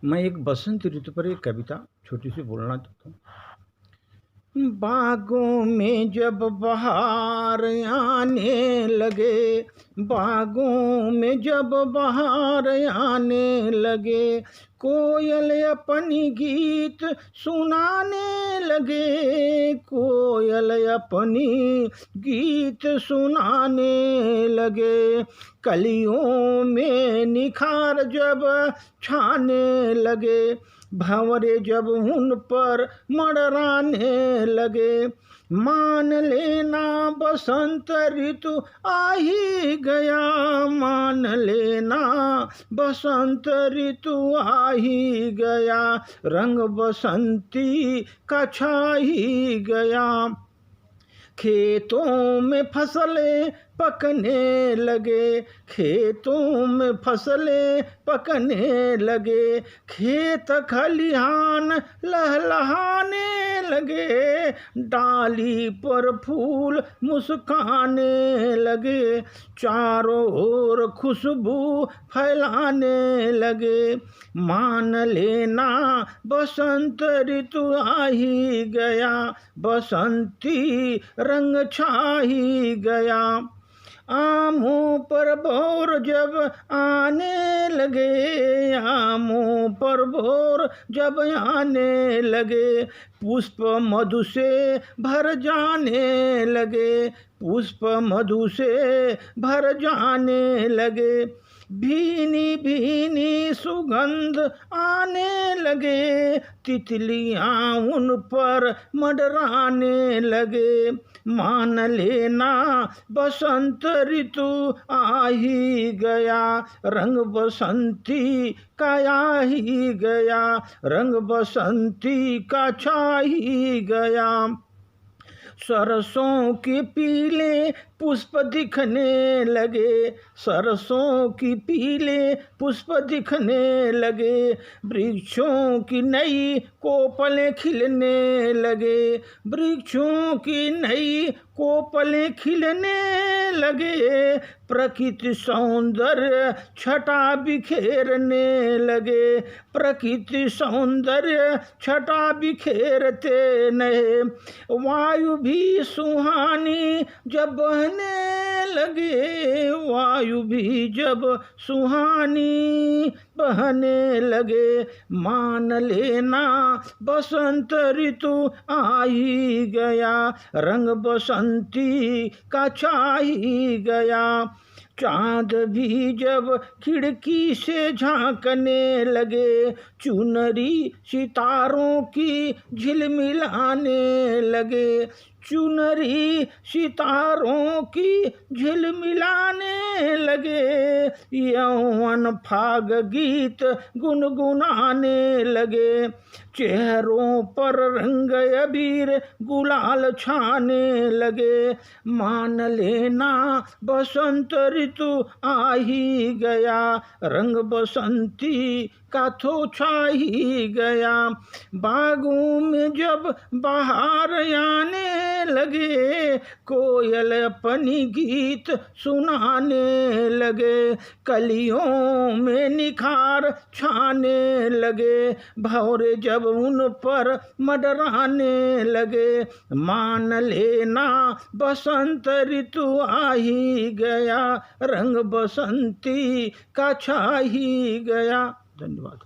मैं एक बसंत ऋतु पर एक कविता छोटी सी बोलना चाहता हूँ। बागों में जब बहार आने लगे, बागों में जब बहार आने लगे, कोयल अपनी गीत सुनाने लगे, कोयल अपनी गीत सुनाने लगे, कलियों में निखार जब छाने लगे, भंवरे जब उन पर मंडराने लगे, मान लेना बसंत ऋतु आ ही गया, मान लेना बसंत ऋतु आ ही गया, रंग बसंती का छा ही गया। खेतों में फसलें पकने लगे, खेतों में फसलें पकने लगे, खेत खलिहान लहलहाने लगे, डाली पर फूल मुस्काने लगे, चारों ओर खुशबू फैलाने लगे, मान लेना बसंत ऋतु आ ही गया, बसंती रंग छा ही गया। आमों पर भोर जब आने लगे, आमों पर भोर जब आने लगे, पुष्प मधु से भर जाने लगे, पुष्प मधु से भर जाने लगे, भीनी भीनी सुगंध आने लगे, तितलियां उन पर मंडराने लगे, मान लेना बसंत ऋतु आ ही गया, रंग बसंती का आ ही गया, रंग बसंती का छा ही गया। सरसों के पीले पुष्प दिखने लगे, सरसों की पीले पुष्प दिखने लगे, वृक्षों की नई कोपलें खिलने लगे, वृक्षों की नई कोपलें खिलने लगे, प्रकृति सौंदर्य छटा बिखेरने लगे, प्रकृति सौंदर्य छटा बिखेरते नए, वायु भी सुहानी जब बहने लगे, वायु भी जब सुहानी बहने लगे, मान लेना बसंत ऋतु आ ही गया, रंग बसंती का छा ही गया। चाँद भी जब खिड़की से झांकने लगे, चुनरी सितारों की झिलमिलाने लगे, चुनरी सितारों की झिलमिलाने लगे, यौवन फाग गीत गुनगुनाने लगे, चेहरों पर रंग अबीर गुलाल छाने लगे, मान लेना बसंत ऋतु आ ही गया, रंग बसंती का तो छा ही गया। बागों में जब बहार आने लगे, कोयल अपनी गीत सुनाने लगे, कलियों में निखार छाने लगे, भंवरे जब उन पर मंडराने लगे, मान लेना बसंत ऋतु आ ही गया, रंग बसंती का छा ही गया। धन्यवाद।